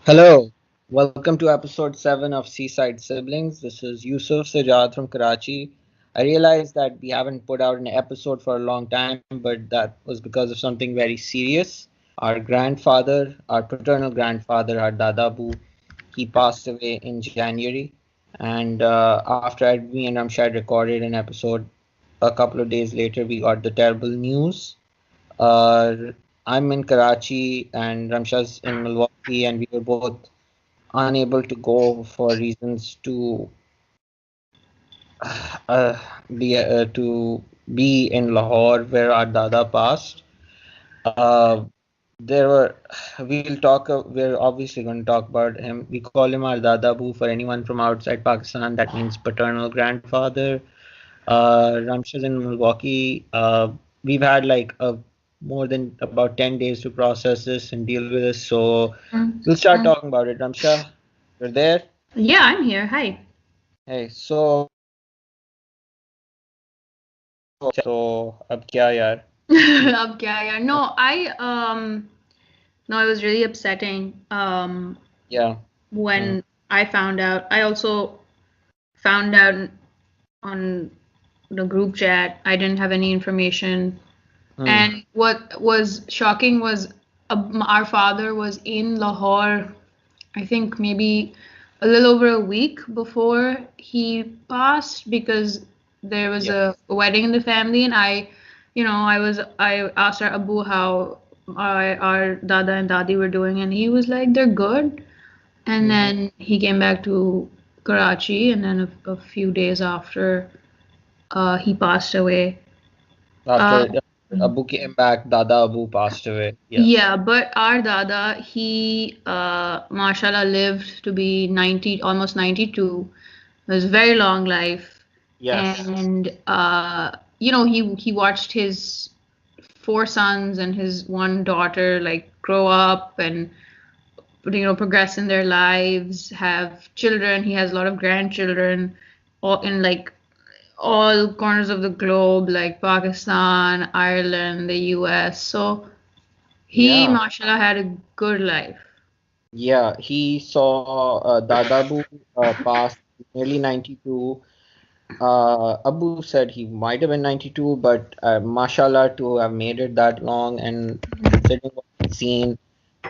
Hello, welcome to episode 7 of Seaside Siblings. This is Yousuf Sajad from Karachi. I realized that we haven't put out an episode for a long time, but that was because of something very serious. Our grandfather, our paternal grandfather, our Dada Abu, he passed away in January. And after me and Ramsha had recorded an episode, a couple of days later, we got the terrible news. Uh, I'm in Karachi and Ramsha's in Milwaukee, and we were both unable to go for reasons uh, to be in Lahore where our Dada passed. Uh, there were we'll talk. We're obviously going to talk about him. We call him our Dada Abu for anyone from outside Pakistan. That means paternal grandfather. Ramshas in Milwaukee. We've had like a more than about 10 days to process this and deal with this. So we'll start talking about it. Ramsha, you're there? Yeah, I'm here. Hi. Hey, so अब क्या यार? अब क्या यार? No, it was really upsetting. Yeah. Hmm. When I found out, I also found out on the group chat. I didn't have any information. Hmm. And what was shocking was our father was in Lahore, I think maybe a little over a week before he passed because there was Yeah. a wedding in the family, and I asked our Abu how our Dada and Dadi were doing, and he was like, they're good. And Hmm. then he came back to Karachi, and then a few days after, he passed away. Uh, After Abu came back, Dada Abu passed away. Yes. Yeah, but our Dada, he, mashallah, lived to be 90, almost 92. It was a very long life. Yes. And, he watched his four sons and his one daughter, like, grow up and, progress in their lives, have children. He has a lot of grandchildren, all in, like, all corners of the globe, like Pakistan, Ireland, the US. So, he, Yeah. mashallah, had a good life. Yeah. He saw Dada Abu pass nearly 92. Abu said he might have been 92, but mashallah to have made it that long and considering what he's seen,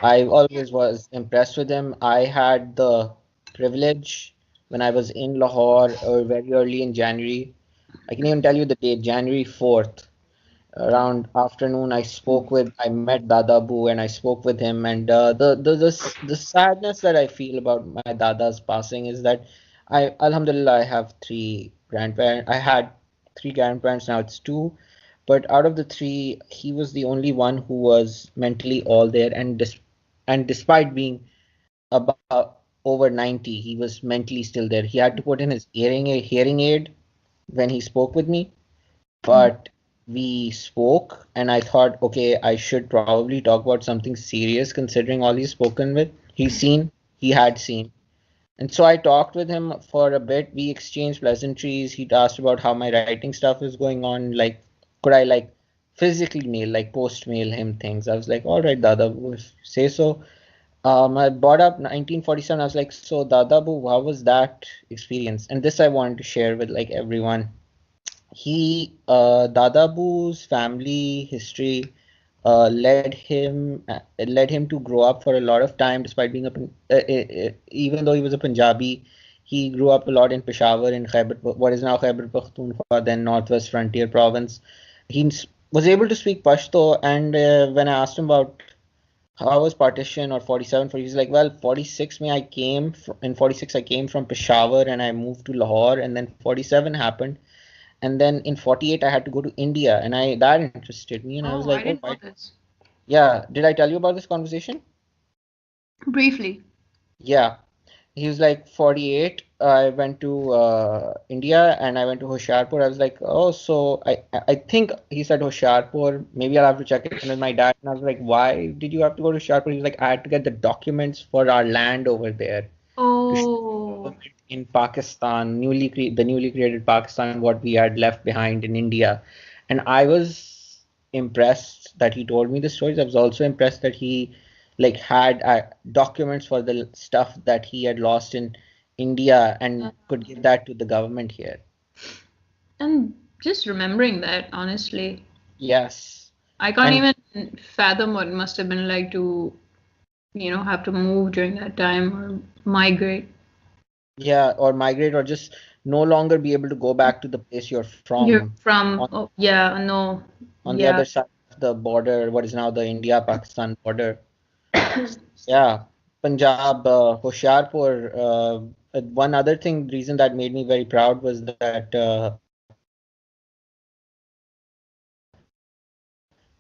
I always was impressed with him. I had the privilege when I was in Lahore very early in January. I can even tell you the date, January 4th. Around afternoon, I met Dada Abu and I spoke with him. And the sadness that I feel about my Dada's passing is that Alhamdulillah, I have three grandparents. I had three grandparents, now it's two. But out of the three, he was the only one who was mentally all there. And despite being about over 90, he was mentally still there. He had to put in his hearing aid when he spoke with me, but we spoke and I thought, okay, I should probably talk about something serious considering all he had seen. And so I talked with him for a bit. We exchanged pleasantries. He asked about how my writing stuff is going on. Like, could I like physically mail, like post mail him things? I was like, all right, Dada, say so. I brought up 1947. I was like, so Dada, how was that experience? And this I wanted to share with like everyone. Dadabu's family history led him to grow up for a lot of time, despite being even though he was a Punjabi, he grew up a lot in Peshawar in what is now Khyber Pakhtunkhwa, then Northwest Frontier Province. Was able to speak Pashto, and when I asked him about how was partition or 47 for, he's like, well, 46 me I came in 46 I came from Peshawar and I moved to Lahore, and then 47 happened, and then in 48 I had to go to India, and I that interested me, and I was Oh, like, I oh, didn't know this. yeah, did I tell you about this conversation? Briefly. Yeah, he was like 48. I went to India and I went to Hoshiarpur. I was like, oh, so I think he said Hoshiarpur. Maybe I'll have to check it with my dad. And I was like, why did you have to go to Hoshiarpur? He was like, I had to get the documents for our land over there to show the Oh, government in Pakistan, the newly created Pakistan, what we had left behind in India. And I was impressed that he told me the stories. I was also impressed that he like had documents for the stuff that he had lost in India and could give that to the government here. And just remembering that, honestly, Yes. I can't And even fathom what it must have been like to, have to move during that time or migrate. yeah, or migrate or just no longer be able to go back to the place you're You're from from, on oh, yeah, no, on the yeah. other side of the border, what is now the India-Pakistan border. Yeah, Punjab, Hoshiarpur. One other thing, reason that made me very proud was that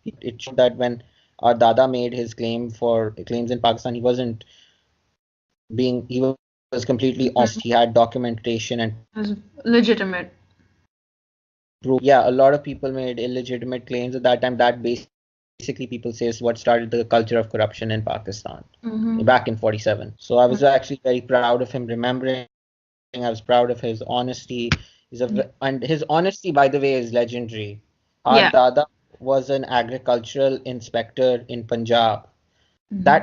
it showed that when our Dada made his claims in Pakistan, he was completely honest. He Mhm. had documentation and It was legitimate. proof. Yeah, a lot of people made illegitimate claims at that time. That basically people say is what started the culture of corruption in Pakistan Hmm. back in 47. So I was actually very proud of him remembering. I was proud of his honesty. And his honesty, by the way, is legendary. Our Yeah. Dada was an agricultural inspector in Punjab. Hmm.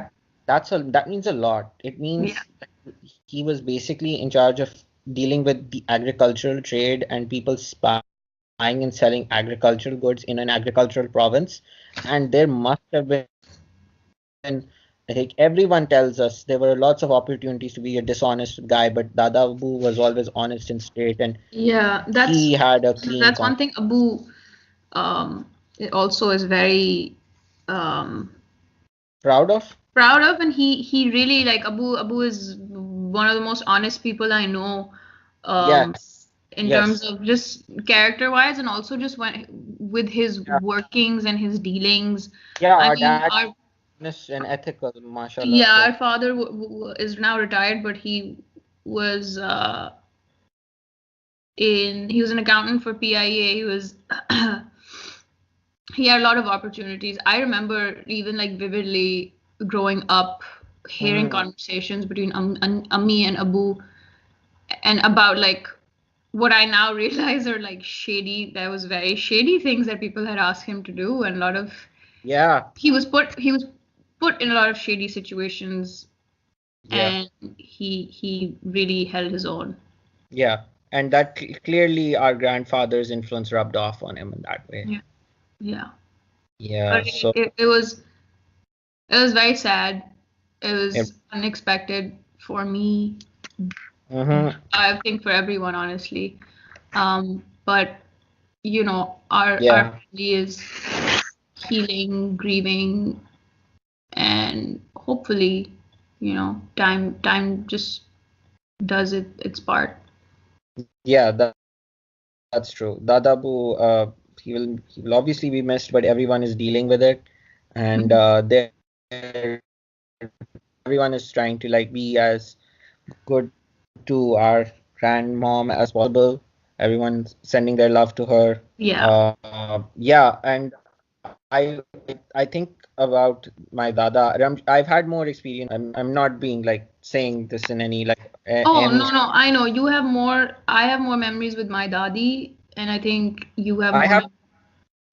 That means a lot. It Yeah. means he was basically in charge of dealing with the agricultural trade and people buying and selling agricultural goods in an agricultural province. And there must have been, like everyone tells us, there were lots of opportunities to be a dishonest guy, but Dada Abu was always honest and straight, and he Yeah. had a clean conscience. That's one thing Abu it also is very um Proud of? proud of, and he really like Abu is one of the most honest people I know, um Yes. in terms Yes. of just character wise, and also just when with his Yeah. workings and his dealings. Yeah, I our mean, dad our honest and ethical, mashallah. yeah, So our father is now retired, but was he was an accountant for PIA. He was he had a lot of opportunities. I remember even like vividly growing up hearing mhm. conversations between Ammi and Abu, and about like what I now realize are like shady. There was very shady things that people had asked him to do, and a lot of Yeah. he was put in a lot of shady situations, Yeah. and he really held his own. Yeah. And that clearly our grandfather's influence rubbed off on him in that way. Yeah, yeah. Yeah. But So it was very sad. It it, was unexpected for me. mhm. I think for everyone, honestly. But our Yeah. family is healing, grieving, and hopefully, time just does its part. Yeah, that's true. Dada Abu, he will obviously be missed, but everyone is dealing with it, and Mhm. everyone is trying to like be as good to our grandmom as possible. Everyone's sending their love to her. Yeah. Yeah, and I think about my Dada. I've had more experience. I'm not being like saying this in any like Oh, any. no, no, I know you have more. I have more memories with my dadi, and I think you have I more have memories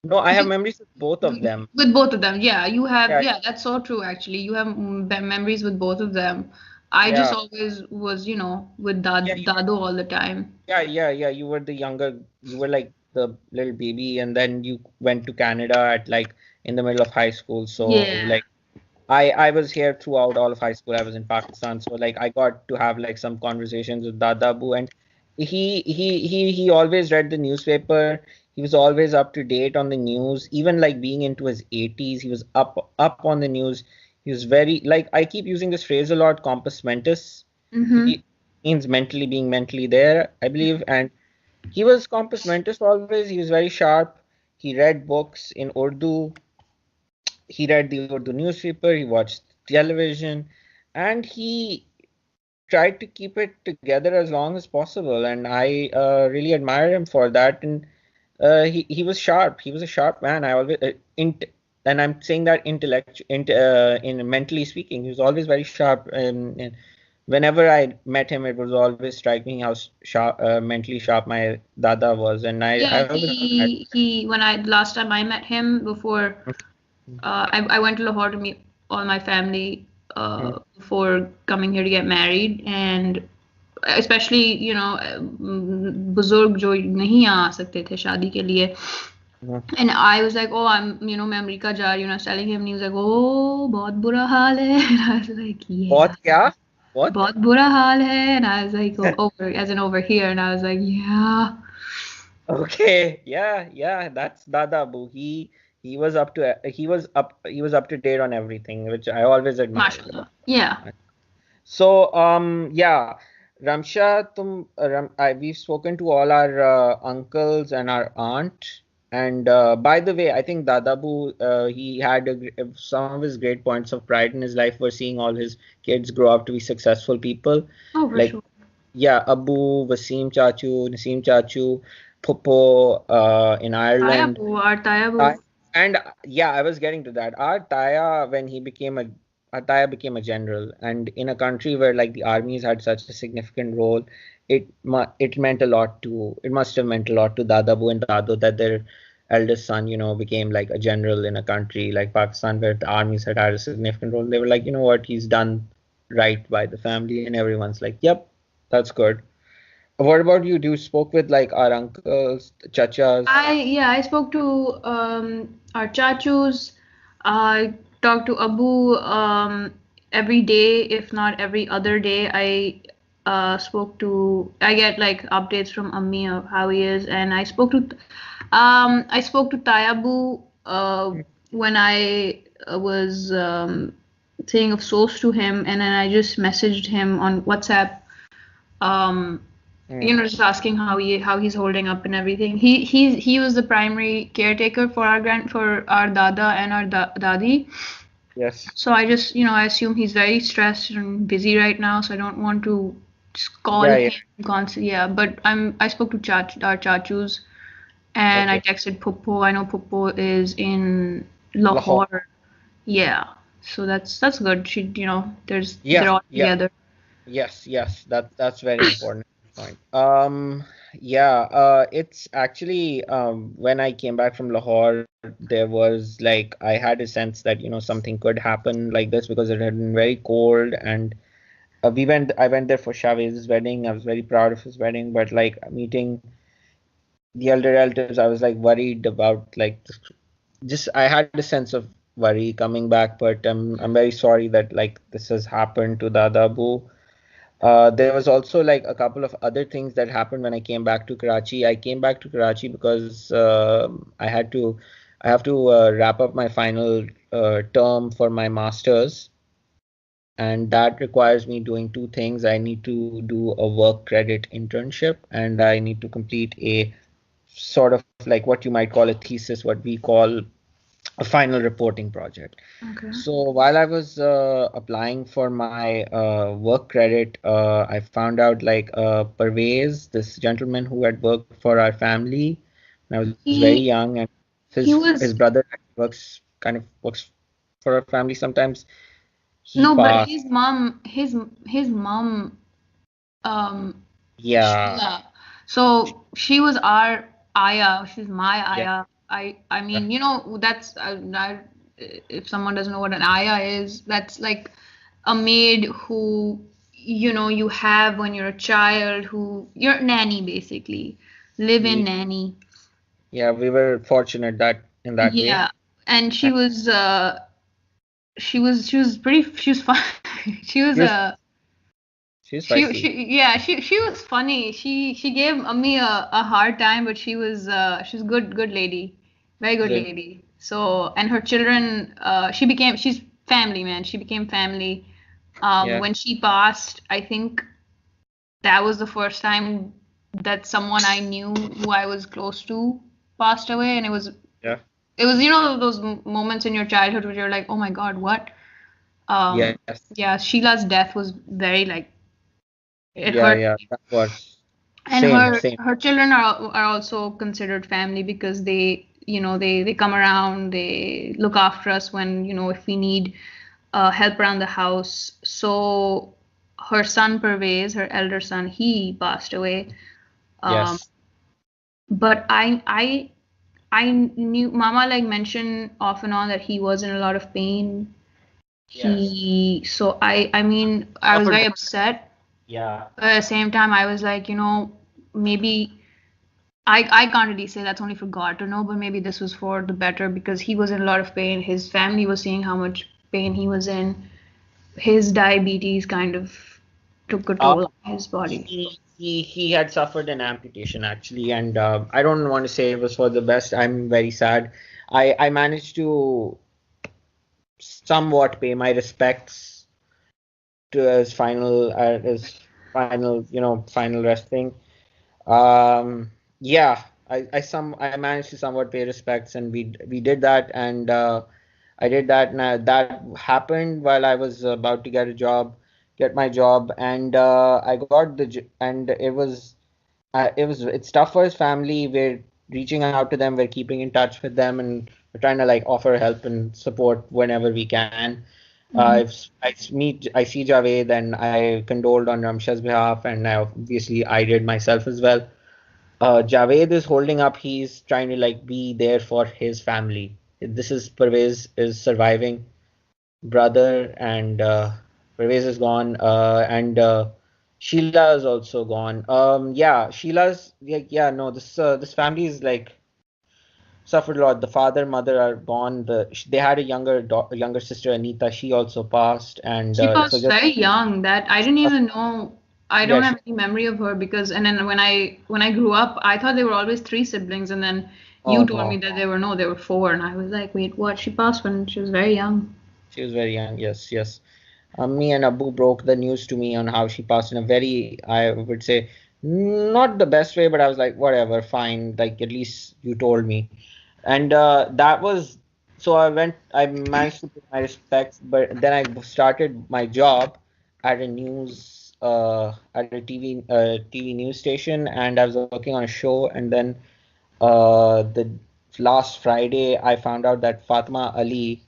no. I have with, memories with both of them. with both of them. Yeah, you have. Yeah, Yeah, that's so true. Actually, you have memories with both of them. I just yeah, always was, with yeah. Dado all the time. Yeah. You were the younger. You were like the little baby, and then you went to Canada at like in the middle of high school. So Yeah. like I was here throughout all of high school. I was in Pakistan, so like I got to have like some conversations with Dada Abu, and he always read the newspaper. He was always up to date on the news. Even like being into his 80s, he was up on the news. He was very like I keep using this phrase a lot, compos mentis. Mm-hmm. He means mentally being mentally there, I believe, and he was compos mentis always. He was very sharp. He read books in Urdu, he read the Urdu newspaper, he watched television, and he tried to keep it together as long as possible. And I really admire him for that. And he was sharp. He was a sharp man. I always and I'm saying that in mentally speaking, he was always very sharp. And whenever I met him, it was always striking how sharp, mentally sharp my dada was. And I Yeah, always admired he when I last time I met him before him. I went to Lahore to meet. all my family before coming here to get married, and especially बुजुर्ग जो नहीं आ सकते थे शादी के लिए. And I was like, oh, मैं America जा रही हूँ. I was telling him, and he was like, oh, बहुत बुरा हाल है. And I was like, yeah. बहुत क्या? What? बहुत बुरा हाल है. And I was like, oh, over, as in over here. And I was like, yeah. Okay, yeah, that's Dada Abu. He was up to date on everything, which I always admire. Mashallah. Yeah. So yeah, Ramsha, we've spoken to all our uncles and our aunt. And by the way, I think Dada Abu, he had some of his great points of pride in his life were seeing all his kids grow up to be successful people. Oh, for Like, sure. yeah, Abu, Wasim Chachu, Naseem Chachu, Popo in Ireland. Taya Abu. And yeah, I was getting to that. Our Taya, our Taya became a general, and in a country where like the armies had such a significant role, it meant a lot to. It must have meant a lot to Dadabu and Dado that their eldest son, became like a general in a country like Pakistan where the armies had a significant role. They were like, you know what, he's done right by the family, and everyone's like, yep, that's good. What about you? Do you spoke with like our uncles, chachas? I spoke to our chachus. I talked to Abu every day, if not every other day. I get like updates from Ammi of how he is, and I spoke to Tayabu when I was saying of souls to him, and then I just messaged him on WhatsApp. Just asking how he's holding up and everything. He was the primary caretaker for our dada and our dadi. Yes. So I just I assume he's very stressed and busy right now. So I don't want to just call him constantly. Yeah, but I spoke to our chachus, and I texted Popo. I know Popo is in Lahore. Yeah, so that's good. They're all together. Yes, that's very important point. It's actually when I came back from Lahore, there was like I had a sense that something could happen like this because it had been very cold, and I went there for Shavez's wedding. I was very proud of his wedding, but like meeting the elder relatives, I was like worried about like just I had a sense of worry coming back, but I'm very sorry that like this has happened to Dada Abu. There was also like a couple of other things that happened when I came back to Karachi. I came back to Karachi because I have to wrap up my final term for my masters, and that requires me doing two things. I need to do a work credit internship, and I need to complete a sort of like what you might call a thesis, what we call a final reporting project. Okay. So while I was applying for my work credit, I found out like Pervaiz, this gentleman who had worked for our family when I was very young, and his brother works for our family sometimes. But his mom, Sheila. So she was our ayah. She's my ayah. I mean, that's if someone doesn't know what an ayah is, that's like a maid who you have when you're a child, who your nanny basically, live-in nanny. Yeah, we were fortunate that in that way. Yeah, and she was fun. She was she was funny. She gave Ammi a hard time, but she's good lady, very good lady. So, and her children, she's family, man. She became family. When she passed, I think that was the first time that someone I knew who I was close to passed away, and it was those moments in your childhood where you're like, oh my God, what? Sheila's death was very like it hurt. That was And same. her children are also considered family because they come around, they look after us when if we need help around the house. So her son Pervaiz, her elder son, he passed away. But I knew Mama like mentioned off and on that he was in a lot of pain. Yes. I mean, I was Suffered. very upset. Yeah. But at the same time, I was like, maybe I can't really say that's only for God to know, but maybe this was for the better because he was in a lot of pain. His family was seeing how much pain he was in. His diabetes kind of took a Uh, toll on his body. he had suffered an amputation actually, and I don't want to say it was for the best. I'm very sad. I managed to somewhat pay my respects to his final resting. Um, yeah, I managed to somewhat pay respects, and we did that, and I did that, and that happened while I was about to get my job, and I got and it's tough for his family. We're reaching out to them, we're keeping in touch with them, and we're trying to like offer help and support whenever we can. Mhm. I see Javed, and I condoled on Ramsha's behalf, and obviously I did myself as well. Javed is holding up. He's trying to like be there for his family. This is Pervaiz is surviving brother, and Pervaiz is gone, and Sheila is also gone. Yeah, Sheila's like yeah, no, this family is like suffered a lot. The father, mother are gone. They had a younger sister Anita. She also passed, and She so passed just very young. That I didn't even know. I yeah, don't she, have any memory of her because, and then when I grew up, I thought they were always three siblings, and then you oh told me no, that there were four, and I was like, wait, what? She passed when she was very young. she was very young. Yes, yes. Me and Abu broke the news to me on how she passed in a very, I would say, not the best way, but I was like, whatever, fine. Like, at least you told me. And that was, so I managed to pay my respects, but then I started my job at at a TV news station, and I was working on a show, and then the last Friday, I found out that Fatima Ali,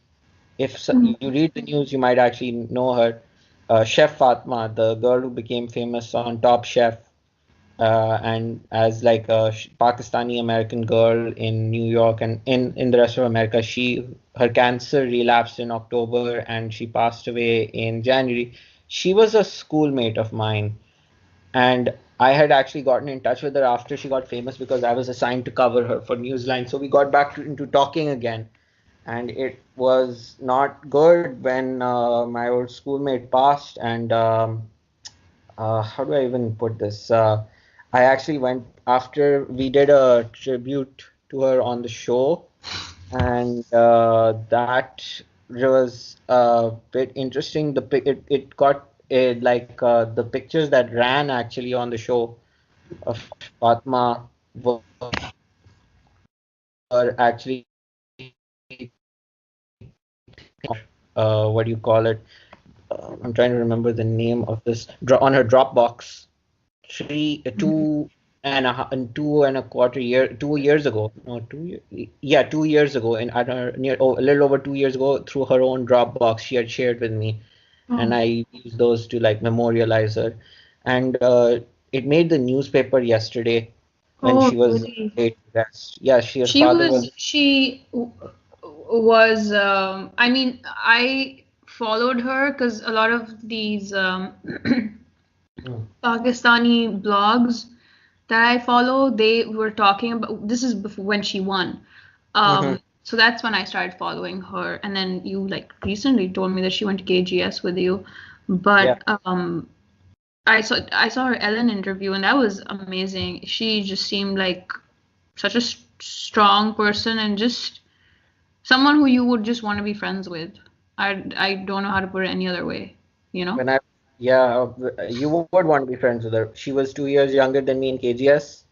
you Mhm. read the news, you might actually know her. Chef Fatma, the girl who became famous on Top Chef, and as like a Pakistani American girl in New York and in the rest of America, her cancer relapsed in October and she passed away in January. She was a schoolmate of mine, and I had actually gotten in touch with her after she got famous because I was assigned to cover her for Newsline. So we got into talking again, and it was not good when my old schoolmate passed. And how do I even put this? I actually went after we did a tribute to her on the show, and that was a bit interesting. It got the pictures that ran actually on the show of Fatma were actually what do you call it? I'm trying to remember the name of this on her Dropbox. Two and a quarter 2 years ago. No, 2 years. Yeah, 2 years ago, and at her a little over 2 years ago, through her own Dropbox, she had shared with me, and Oh, I used those to like memorialize her. And it made the newspaper yesterday when oh, she was really? laid to rest. Yeah, her She father was was. she w- was I mean I followed her because a lot of these Mm. Pakistani blogs that I follow, they were talking about this is before when she won. Mhm. So that's when I started following her, and then you like recently told me that she went to KGS with you, Yeah. but I saw her Ellen interview, and that was amazing. She just seemed like such a strong person and just someone who you would just want to be friends with. I don't know how to put it any other way, you know? When I, yeah, you would want to be friends with her. She was 2 years younger than me in KGS.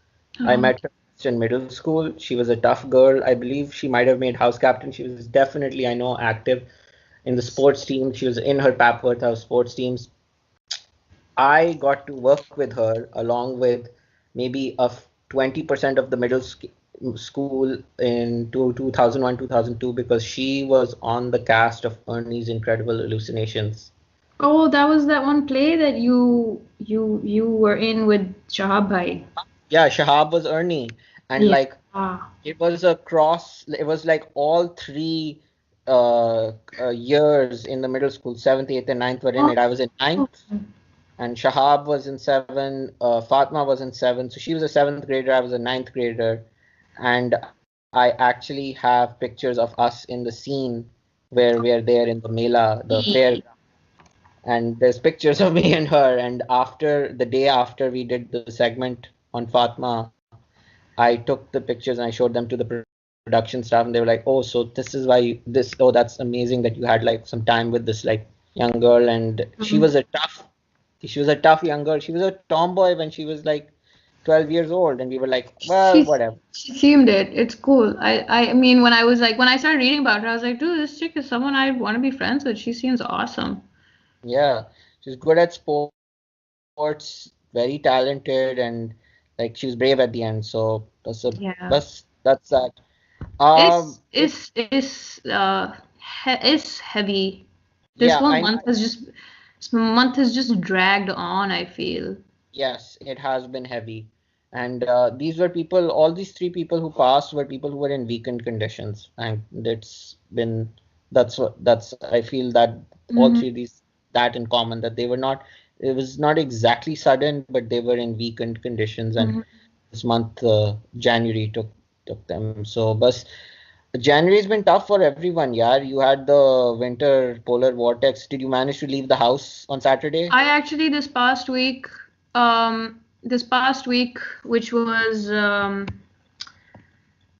I Oh. met her in middle school. She was a tough girl. I believe she might have made house captain. She was definitely, I know, active in the sports team. She was in her Papworth House sports teams. I got to work with her along with maybe 20% of the school in 2001, 2002 because she was on the cast of Ernie's Incredible Hallucinations. Oh, that was that one play that you were in with Shahab Bhai. Yeah, Shahab was Ernie, and Yeah. like it was a cross. It was like all three. years in the middle school. Seventh, eighth, and ninth were in Oh, it. I was in ninth, and Shahab was in seven. Fatma was in seven. So she was a seventh grader. I was a ninth grader, and I actually have pictures of us in the scene where we are there in the Mela, the fair, and there's pictures of me and her. And after the day after we did the segment on Fatma, I took the pictures and I showed them to the production staff, and they were like, "Oh, so this is why this? Oh, that's amazing that you had like some time with this like young girl." And she was a tough young girl. She was a tomboy when she was like 12 years old, and we were like, "Well, She's whatever." she seemed it. It's cool. I mean, when I was like, when I started reading about her, I was like, dude, this chick is someone I want to be friends with. She seems awesome. Yeah, she's good at sports, very talented, and like she was brave at the end. So Yeah. that's that. Um, It's it it's it's uh it's heavy. This yeah, one I know. month has just this month has just dragged on, I feel. Yes, it has been heavy. And these were people, all these three people who passed were people who were in weakened conditions. And it's been, I feel that all three Hmm. of these, that in common, that they were not, it was not exactly sudden, but they were in weakened conditions. And Hmm. this month, January took them. So, but January's been tough for everyone, yeah. You had the winter polar vortex. Did you manage to leave the house on Saturday? I actually this past week, which was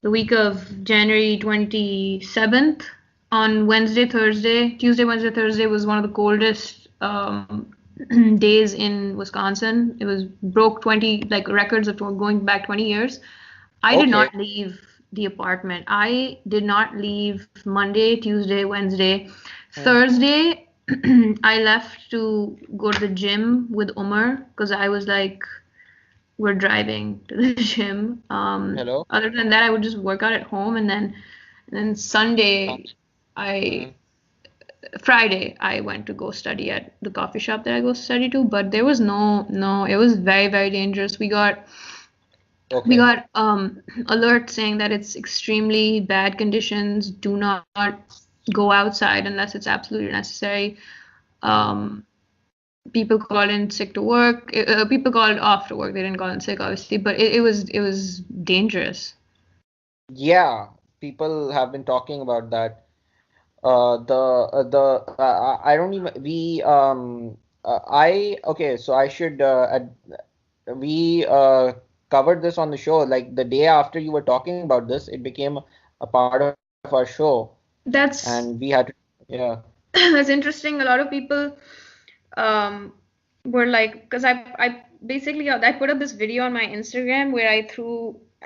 the week of January 27th, on Wednesday, Thursday, Tuesday, Wednesday, Thursday was one of the coldest days in Wisconsin. It was broke 20 like records of going back 20 years. I did Okay. not leave the apartment. I did not leave Monday, Tuesday, Wednesday. Hmm. Thursday, I left to go to the gym with Umar because I was like, we're driving to the gym. Hello? Other than that, I would just work out at home, and then Sunday, I Mhm. Friday I went to go study at the coffee shop that I go study to. But there was no. It was very very dangerous. We Okay. got alert saying that it's extremely bad conditions. Do not go outside unless it's absolutely necessary. Mm. Um, People called in sick to work. People called off to work. They didn't call in sick, obviously, but it was dangerous. Yeah, people have been talking about that. I don't even I okay. So I should we covered this on the show. Like the day after you were talking about this, it became a part of our show, and we That's had to. Yeah. that's interesting. A lot of people um were like, because I basically I put up this video on my Instagram where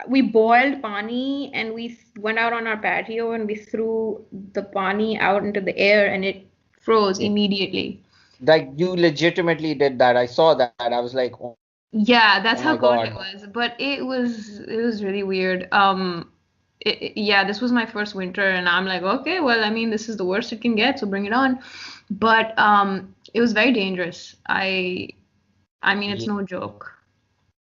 we boiled pani and we went out on our patio and we threw the pani out into the air and it froze Yeah. immediately. Like you legitimately did that. I saw that. I was like, oh my God. Yeah, that's how cold it was. But it was really weird. Yeah, this was my first winter, and I'm like, okay, well, I mean, this is the worst it can get, so bring it on. But it was very dangerous. I mean, it's Yeah. no joke.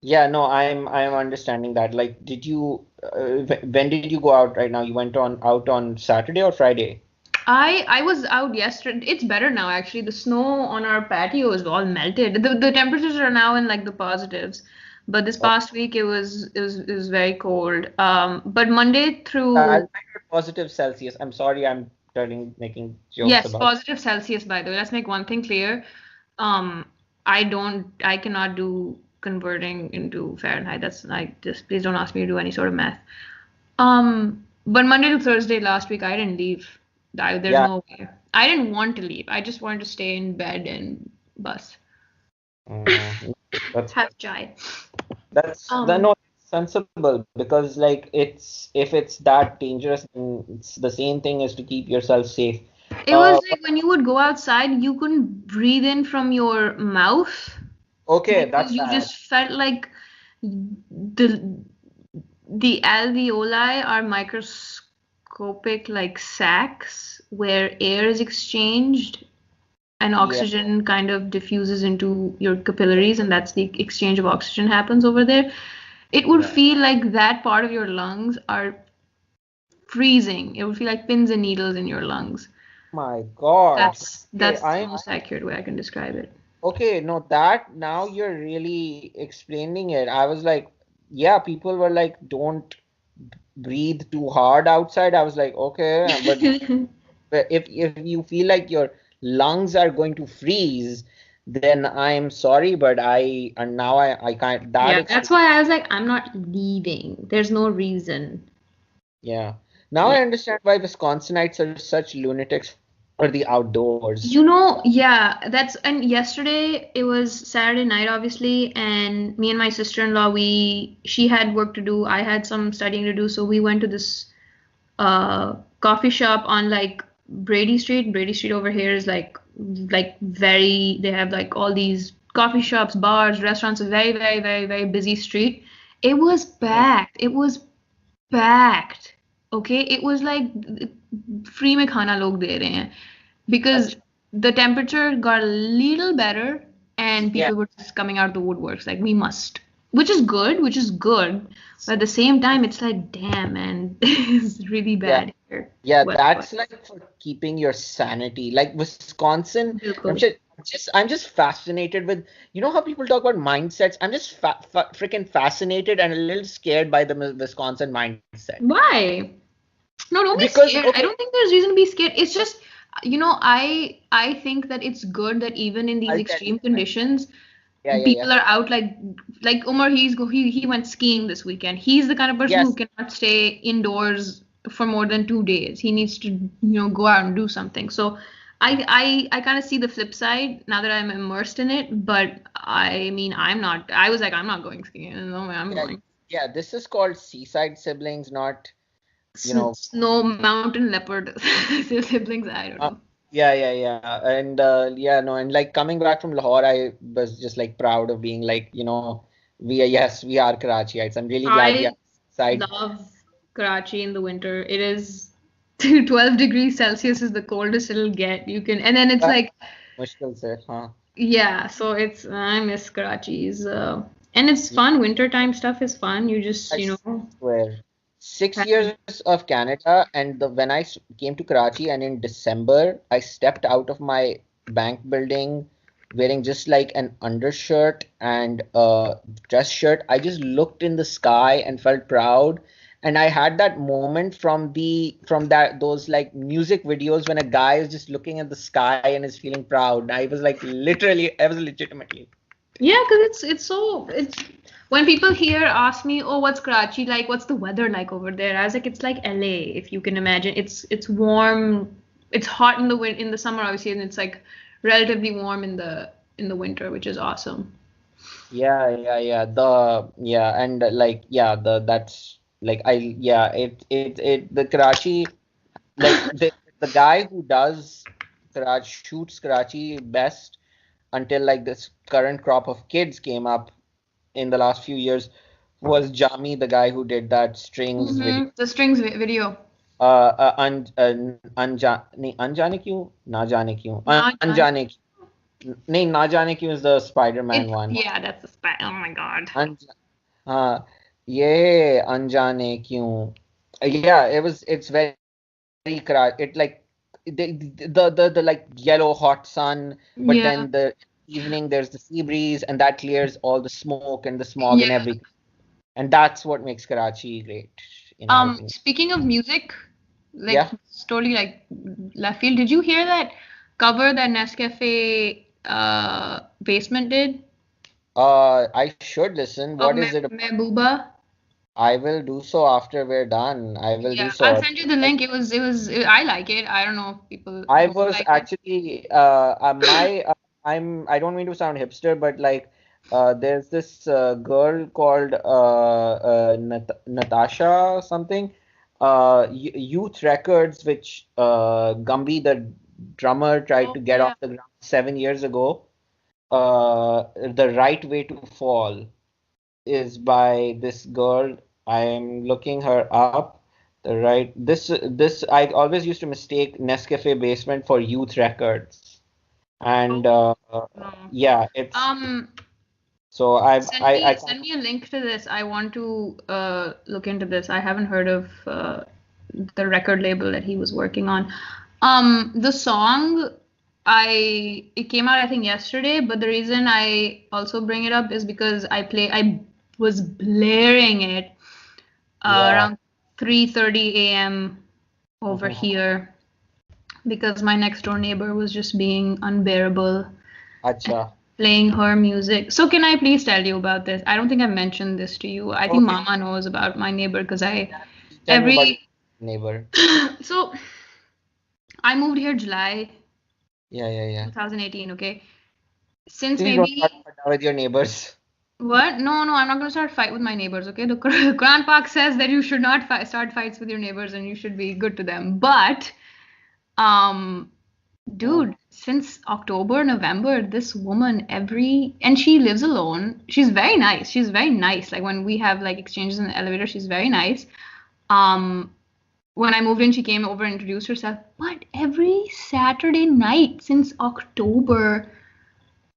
Yeah, no, I'm understanding that. Like, did you when did you go out right now? You went on out on Saturday or Friday? I was out yesterday. It's better now, actually. The snow on our patio is all melted. The temperatures are now in like the positives. But this Oh, past week it was very cold. But Monday I through heard positive Celsius. I'm sorry, I'm telling making jokes Yes, about. positive Celsius, by the way. Let's make one thing clear. Um, I cannot do converting into Fahrenheit. That's like, just please don't ask me to do any sort of math. But Monday to Thursday last week, I didn't leave. There's Yeah, no way. I didn't want to leave. I just wanted to stay in bed and bus. mm, that's Have chai. that Um, no, it's sensible because like if it's that dangerous, then it's the same thing as to keep yourself safe. it was But like when you would go outside, you couldn't breathe in from your mouth okay, because that's you bad. just felt like the alveoli are microscopic like sacs where air is exchanged and Yeah, oxygen kind of diffuses into your capillaries, and that's the exchange of oxygen happens over there. It would yeah. feel like that part of your lungs are freezing. It would feel like pins and needles in your lungs. My God. Okay, That's the most accurate way I can describe it. okay, no, that now you're really explaining it. I was like, yeah, people were like, don't breathe too hard outside. I was like, okay, but if you feel like your lungs are going to freeze, then I'm sorry, but I and now I can't that Yeah, that's explains. why I was like, I'm not leaving. There's no reason. Yeah. Now Yeah. I understand why Wisconsinites are such lunatics for the outdoors. Yeah, and yesterday it was Saturday night, obviously, and me and my sister-in-law, she had work to do, I had some studying to do, so we went to this coffee shop on like Brady Street. Brady Street over here is like very, they have like all these coffee shops, bars, restaurants, a very, very, very, very busy street. It was Hmm. packed. It was packed. Okay, it was like free में खाना लोग दे रहे हैं because Ach- the temperature got a little better and Yeah, people were just coming out the woodworks like we must, which is good, but at the same time it's like damn man, it's really yeah. bad here Yeah, weather-wise. that's like for keeping your sanity. Like Wisconsin, I'm बिल्कुल. just, I'm just fascinated with, how people talk about mindsets. I'm just freaking fascinated and a little scared by the Wisconsin mindset. Why? No, don't be Because, scared. I okay, don't think there's reason to be scared. It's just, I think that it's good that even in these I'll tell you extreme why. conditions, Yeah, yeah, yeah. people are out like Umar. He went skiing this weekend. He's the kind of person who Yes, cannot stay indoors for more than 2 days. He needs to go out and do something. So I kind of see the flip side now that I'm immersed in it. But I mean I'm not. I was like I'm not going skiing. No way I'm yeah, going. yeah. This is called Seaside siblings, not, you know, Snow mountain leopard siblings. I don't uh, know. yeah, yeah, yeah. And yeah, no, and like coming back from Lahore, I was just like proud of being like, yes, we are Karachiites. I'm really glad we are I side. love Karachi in the winter. It is 12 degrees Celsius is the coldest it'll get. You can, and then it's But like, मुश्किल से, हाँ. yeah, so I miss Karachi's, and it's fun. Wintertime stuff is fun. You just, I swear. 6 years of Canada, and when I came to Karachi, and in December, I stepped out of my bank building wearing just like an undershirt and a dress shirt. I just looked in the sky and felt proud. And I had that moment from those like music videos when a guy is just looking at the sky and is feeling proud. I was legitimately. Yeah, because it's when people here ask me, oh, what's Karachi like? What's the weather like over there? I was like, it's like LA, if you can imagine. It's warm. It's hot in the summer, obviously, and it's like relatively warm in the winter, which is awesome. Yeah, yeah, yeah. And like that's like the Karachi, like the guy who does Karachi shoots Karachi best until like this current crop of kids came up in the last few years was Jami, the guy who did that strings video. The strings video. अनजाने क्यों ना जाने क्यों Not done. अनजाने नहीं ना जाने क्यों is the Spider-Man It's one. yeah, that's a spy. Oh my God. हाँ ये अनजाने क्यों. Yeah, it's very it like the like yellow hot sun, but Yeah. then the evening there's the sea breeze and that clears all the smoke and the smog Yeah. and everything, and that's what makes Karachi great in our opinion. Speaking of music, like Yeah. it's totally like left field. Did you hear that cover that Nescafe Basement did I should listen. of What is it about? Mehbooba? I will do so after we're done. I will do Yeah, I'll so. send you the link. I like it. I don't know if people I don't was like it. actually I don't mean to sound hipster, but like there's this girl called Natasha something, Youth Records, which Gumby the drummer tried Oh to get yeah. off the ground 7 years ago. The Right Way to Fall is by this girl. I'm looking her up. The right this I always used to mistake Nescafe Basement for Youth Records, and Oh no. yeah, it's Um, so I send me a link to this. I want to look into this. I haven't heard of the record label that he was working on. The song, it came out I think yesterday, but the reason I also bring it up is because I was blaring it around 3:30 a.m. over here because my next door neighbor was just being unbearable. Acha. Playing her music. So can I please tell you about this? I don't think I've mentioned this to you. I think Mama knows about my neighbor because Tell me about neighbor. So I moved here July Yeah. 2018, okay? Since Please don't start with your neighbors. What? No, I'm not going to start fight with my neighbors, okay? The Quran Pak says that you should not start fights with your neighbors and you should be good to them. But dude, since October, November, this woman and she lives alone. She's very nice. She's very nice. Like when we have like exchanges in the elevator, she's very nice. When I moved in, she came over and introduced herself. But every Saturday night since October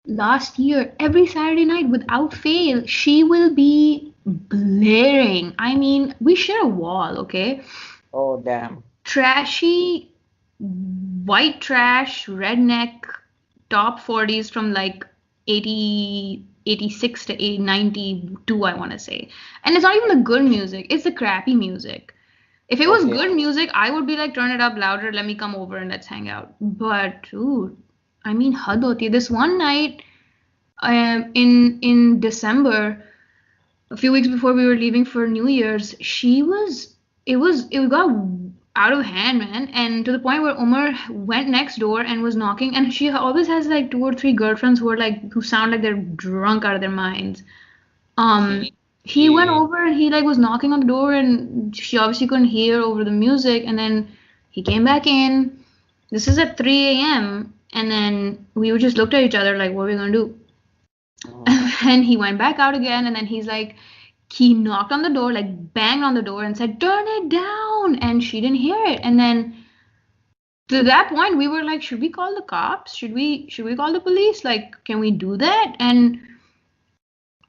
last year, every Saturday night without fail, she will be blaring. I mean, we share a wall, okay? Oh, damn. Trashy white trash, redneck, top 40s from like 86 to 92, I want to say. And it's not even the good music, it's the crappy music. If it was good music, I would be like, turn it up louder, let me come over and let's hang out. But, dude, I mean, had hoti. This one night in December, a few weeks before we were leaving for New Year's, it got out of hand, man, and to the point where Umar went next door and was knocking, and she always has like 2 or 3 girlfriends who sound like they're drunk out of their minds. He went over and he like was knocking on the door, and she obviously couldn't hear over the music, and then he came back in. This is at 3 a.m. and then we just looked at each other like, what are we gonna do? And he went back out again, and then he knocked on the door, like banged on the door and said, turn it down. And she didn't hear it. And then to that point, we were like, should we call the cops? Should we call the police? Like, can we do that? And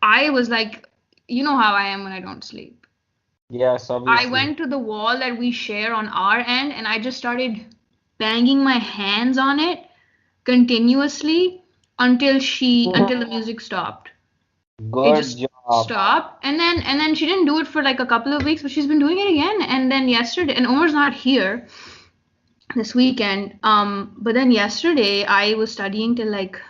I was like, you know how I am when I don't sleep. Yes, obviously. I went to the wall that we share on our end, and I just started banging my hands on it continuously until the music stopped. Good job. Stopped, and then she didn't do it for like a couple of weeks, but she's been doing it again. And then yesterday, and Omar's not here this weekend. But then yesterday I was studying till like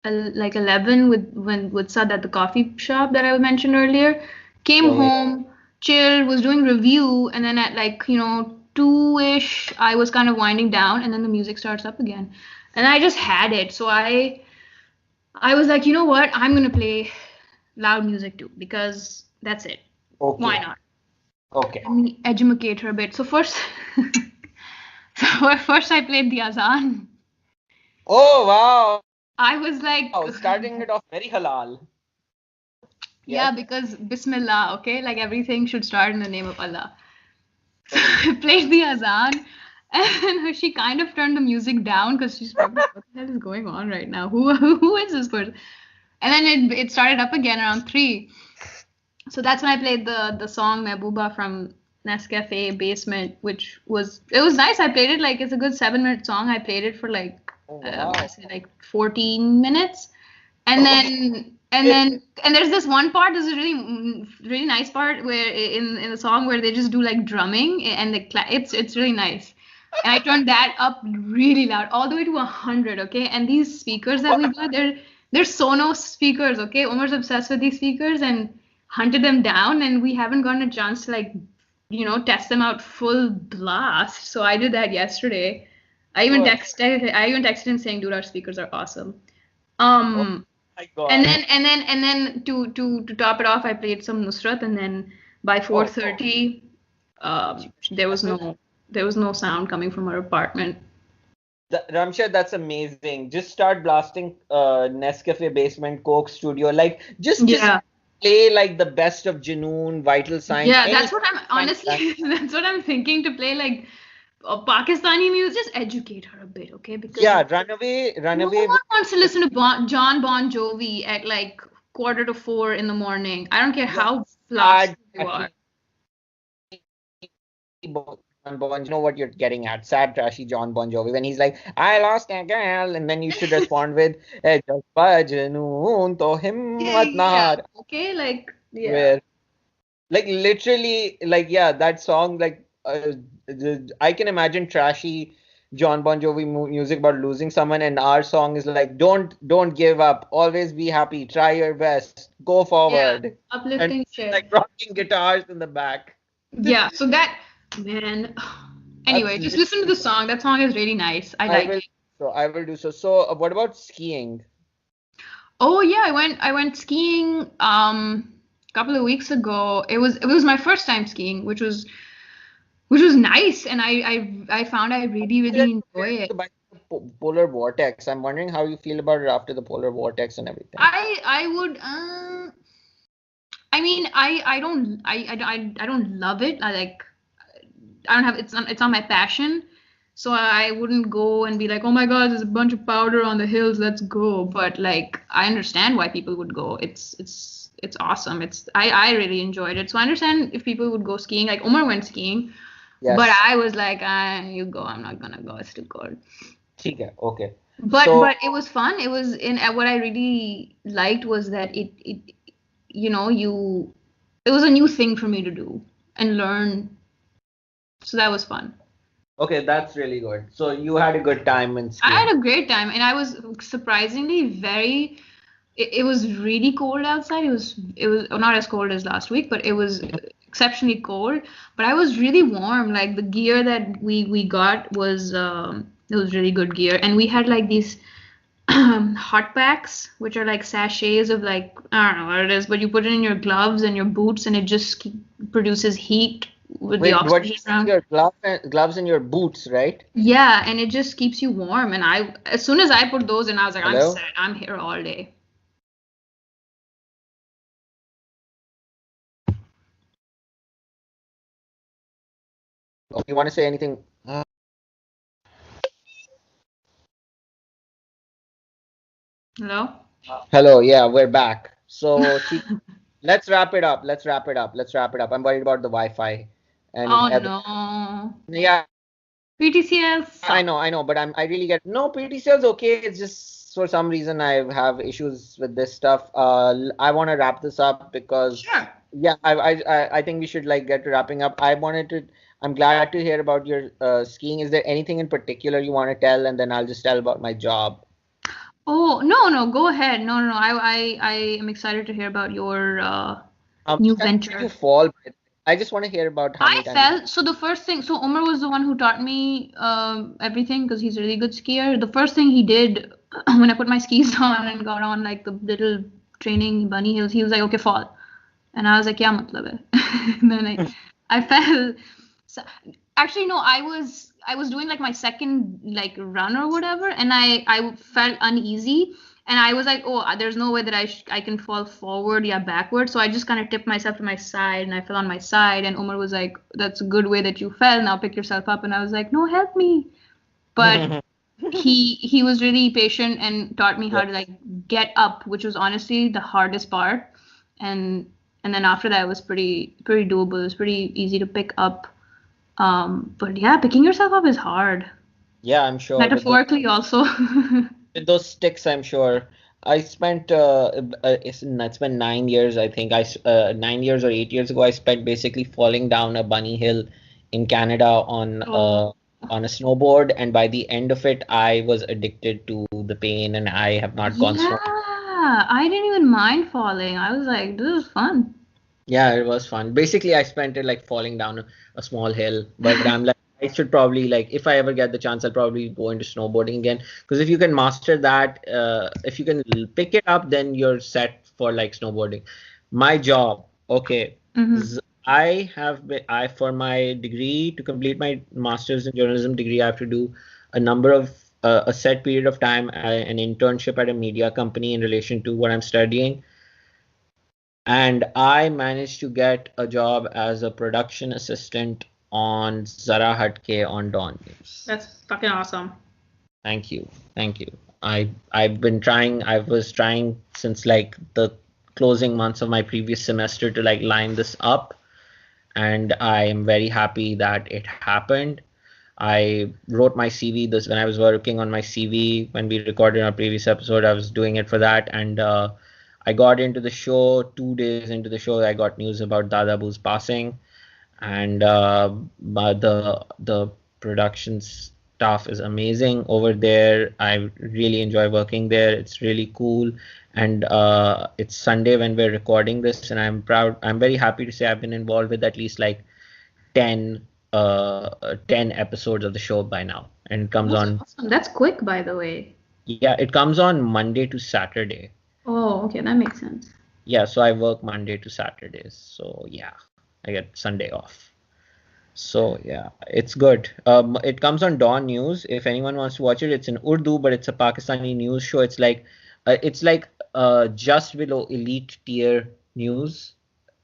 11 with Sad at the coffee shop that I mentioned earlier. Came home, chilled, was doing review, and then at like 2-ish, I was kind of winding down, and then the music starts up again, and I just had it. So I was like, you know what? I'm gonna play loud music too, because that's it. Okay. Why not? Okay. Let me educate her a bit. So first I played the azan. Oh wow. I was like, starting it off very halal. Yeah, because Bismillah, okay? Like everything should start in the name of Allah. So I played the azan, and she kind of turned the music down because she's probably like, what the hell is going on right now? Who is this person? And then it started up again around 3. So that's when I played the song Mehbooba from Nescafe Basement, which was nice. I played it like it's a good 7-minute song. I played it for like I say like 14 minutes, and then there's this one part. There's a really nice part where in the song where they just do like drumming and it's really nice. And I turned that up really loud, all the way to 100. Okay, and these speakers that we got, they're Sonos speakers. Okay, Omar's obsessed with these speakers and hunted them down, and we haven't gotten a chance to like test them out full blast. So I did that yesterday. I even texted him saying, dude, our speakers are awesome. Oh my God. And then to top it off, I played some Nusrat, and then by 4:30, there was no sound coming from our apartment. Ramsha, that's amazing. Just start blasting Nescafe Basement, Coke Studio, like just play like the best of Junoon, Vital Signs. Yeah, that's what that's what I'm thinking, to play like Pakistani music. Just educate her a bit, okay? Because Runaway. No one wants to listen to John Bon Jovi at like 3:45 in the morning. I don't care how flashy you are. Bon, you know what you're getting at. Sad, trashy John Bon Jovi when he's like, "I lost a girl," and then you should respond with, "Jazba junoon to himmat na Yeah. haar." Okay, like yeah. Where, like, literally, like, yeah, that song, like, I can imagine trashy John Bon Jovi music about losing someone, and our song is like, don't give up, always be happy, try your best, go Yeah. forward, and Uplifting shit. like rocking guitars in the back. Yeah. So that man. That's Anyway, just listen to the song. That song is really nice. I I like will it. I will do so. So, what about skiing? Oh yeah, I went skiing a couple of weeks ago. It was my first time skiing, which was nice, and I found I really You said really you're enjoy scared it. to bike the polar vortex. I'm wondering how you feel about it after the polar vortex and everything. I would I mean I don't love it. I don't have it's not my passion. So I wouldn't go and be like, oh my God, there's a bunch of powder on the hills, let's go. But like I understand why people would go. It's awesome. I really enjoyed it. So I understand if people would go skiing. Like Omar went skiing, but Yes. I was like, you go, I'm not gonna go, it's too cold. ठीक है. Okay. But So, it was fun. It was in what I really liked was that it you know you it was a new thing for me to do and learn. So that was fun. okay, that's really good. So you had a good time in I skiing. had a great time, and I was surprisingly very. It was really cold outside. It was not as cold as last week, but it was exceptionally cold. But I was really warm. Like the gear that we got was it was really good gear, and we had like these hot packs, which are like sachets of like I don't know what it is, but you put it in your gloves and your boots, and it just produces heat with the Wait, what you oxygen said? around. Your gloves and your boots, right? Yeah, and it just keeps you warm. And as soon as I put those in, I was like, I'm Hello? set. I'm here all day. Oh, you want to say anything? Hello? Hello, yeah, we're back. So, let's wrap it up. Let's wrap it up. I'm worried about the Wi-Fi and Oh everything. no. Yeah, PTCL I sucks. know, but I really get no PTCL's okay. It's just for some reason I have issues with this stuff. I want to wrap this up because Sure. yeah, I think we should like get to wrapping up. I wanted to. I'm glad to hear about your skiing. Is there anything in particular you want to tell, and then I'll just tell about my job. Oh no, no, go ahead. No, no, no. I am excited to hear about your How new many times did you venture. fall? I just want to hear about how I many times. fell. So the first thing, so Omar was the one who taught me everything because he's a really good skier. The first thing he did when I put my skis on and got on like the little training bunny hills, he was like, "Okay, fall," and I was like, "Yeah, matlab hai." And then I fell. So, actually, no, I was doing like my second like run or whatever, and I felt uneasy, and I was like, oh, there's no way that I can fall forward, yeah, backward. So I just kind of tipped myself to my side, and I fell on my side. And Omar was like, that's a good way that you fell. Now pick yourself up. And I was like, no, help me. But he was really patient and taught me how Yeah. to like get up, which was honestly the hardest part. And then after that it was pretty doable. It was pretty easy to pick up. But yeah, picking yourself up is hard. Yeah, I'm sure Metaphorically also. with those sticks, I'm sure. I spent it's been 9 years, I think. 9 years or 8 years ago, I spent basically falling down a bunny hill in Canada Oh. on a snowboard, and by the end of it, I was addicted to the pain, and I have not gone Yeah, snow. I didn't even mind falling. I was like, this is fun. Yeah, it was fun. Basically, I spent it like falling down a small hill, but I'm like, I should probably like if I ever get the chance, I'll probably go into snowboarding again. Because if you can master that, if you can pick it up, then you're set for like snowboarding. My job, okay. Hmm. I have been I for my degree to complete my master's in journalism degree, I have to do a set period of time, an internship at a media company in relation to what I'm studying, and I managed to get a job as a production assistant on Zara Hatke on Dawn News. That's fucking awesome. Thank you. Thank you. I've been trying, I was trying since like the closing months of my previous semester to like line this up. and I am very happy that it happened. I wrote my CV this when I was working on my CV when we recorded our previous episode. I was doing it for that, and I got into the show. 2 days into the show, I got news about Dada Abu's passing, and but the production staff is amazing over there. I really enjoy working there. It's really cool, and it's Sunday when we're recording this, and I'm proud. I'm very happy to say I've been involved with at least like 10 10 episodes of the show by now, and it comes That's on. awesome. That's quick, by the way. Yeah, it comes on Monday to Saturday. Oh, okay, that makes sense. Yeah, so I work Monday to Saturdays, so yeah, I get Sunday off. So yeah, it's good. It comes on Dawn News. If anyone wants to watch it, it's in Urdu, but it's a Pakistani news show. It's like just below elite tier news.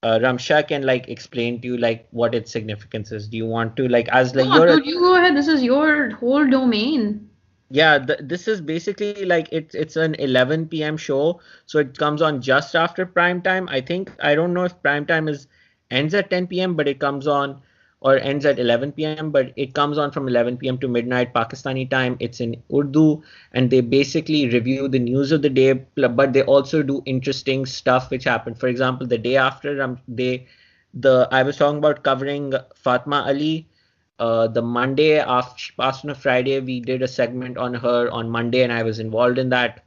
Ramsha can like explain to you like what its significance is. Do you want to like as like No, you're a, dude, you go ahead. This is your whole domain. yeah, this is basically like it's an 11 p.m. show, so it comes on just after prime time. I think I don't know if prime time is ends at 10 p.m., but it comes on or ends at 11 p.m., but it comes on from 11 p.m. to midnight Pakistani time. It's in Urdu, and they basically review the news of the day, but they also do interesting stuff which happened. For example, the day after the I was talking about covering Fatima Ali. The Monday after she passed on a Friday, we did a segment on her on Monday, and I was involved in that.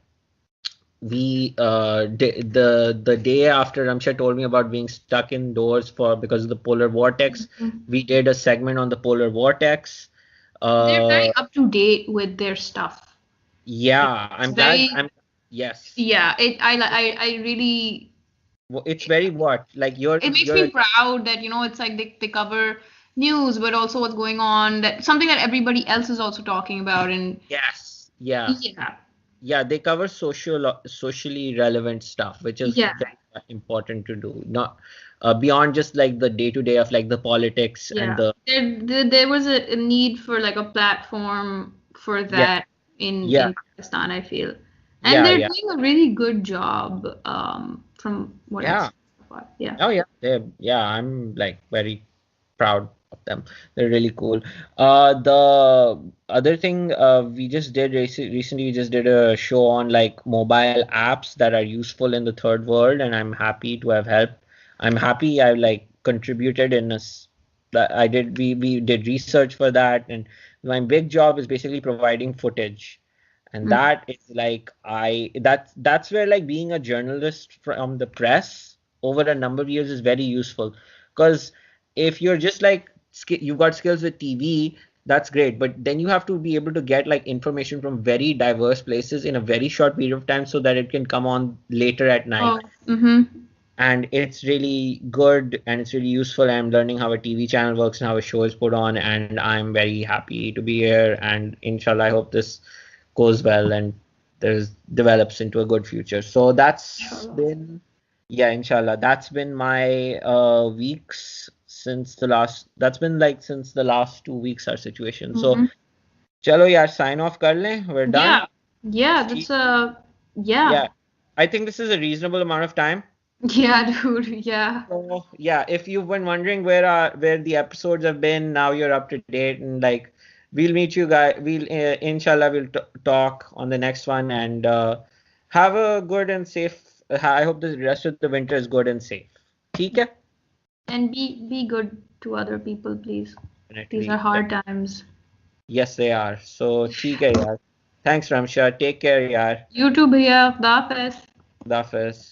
We the day after Ramsha told me about being stuck indoors for because of the polar vortex, Mhm. we did a segment on the polar vortex. They're Uh, very up to date with their stuff. yeah, It's I'm glad. very, Yes. yeah. I really. It's very what like It makes you're me proud that it's like they cover news, but also what's going on. That something that everybody else is also talking about, and yes, yeah. yeah, Yeah, they cover socially relevant stuff, which is yeah, very important to do. Not beyond just like the day to day of like the politics and yeah. the There was a need for like a platform for yeah, that yeah, in Pakistan, I feel, and yeah, they're yeah, doing a really good job. From what I've yeah. seen so far. Yeah. Oh yeah, yeah. I'm like very proud of them. They're really cool. The other thing we just did recently, we just did a show on like mobile apps that are useful in the third world, and I'm happy to have helped. I'm happy I like contributed in that I did. We did research for that, and my big job is basically providing footage, and Mm. that is like that's where like being a journalist from the press over a number of years is very useful because if you're just like you've got skills with TV, that's great, but then you have to be able to get like information from very diverse places in a very short period of time so that it can come on later at night. Oh. Mm-hmm. And it's really good and it's really useful. I'm learning how a TV channel works and how a show is put on, and I'm very happy to be here. And inshallah, I hope this goes well and there's develops into a good future. So that's Inshallah. been, yeah, inshallah, that's been my weeks since the last. That's been like since the last 2 weeks our situation. So Mm-hmm. chalo yaar, sign off kar le. We're done. Yeah. Yeah. That's Yeah, yeah. I think this is a reasonable amount of time. Yeah, dude. Yeah. So yeah, if you've been wondering where the episodes have been, now you're up to date, and like we'll meet you guys. We'll inshallah we'll talk on the next one, and have a good and safe. I hope the rest of the winter is good and safe. ठीक है? And be good to other people, please. These are Definitely. hard times. Yes, they are. So ठीक है यार. Thanks Ramsha. Take care यार. You too, bhaiya. Khuda Hafiz. खुदा हाफिज.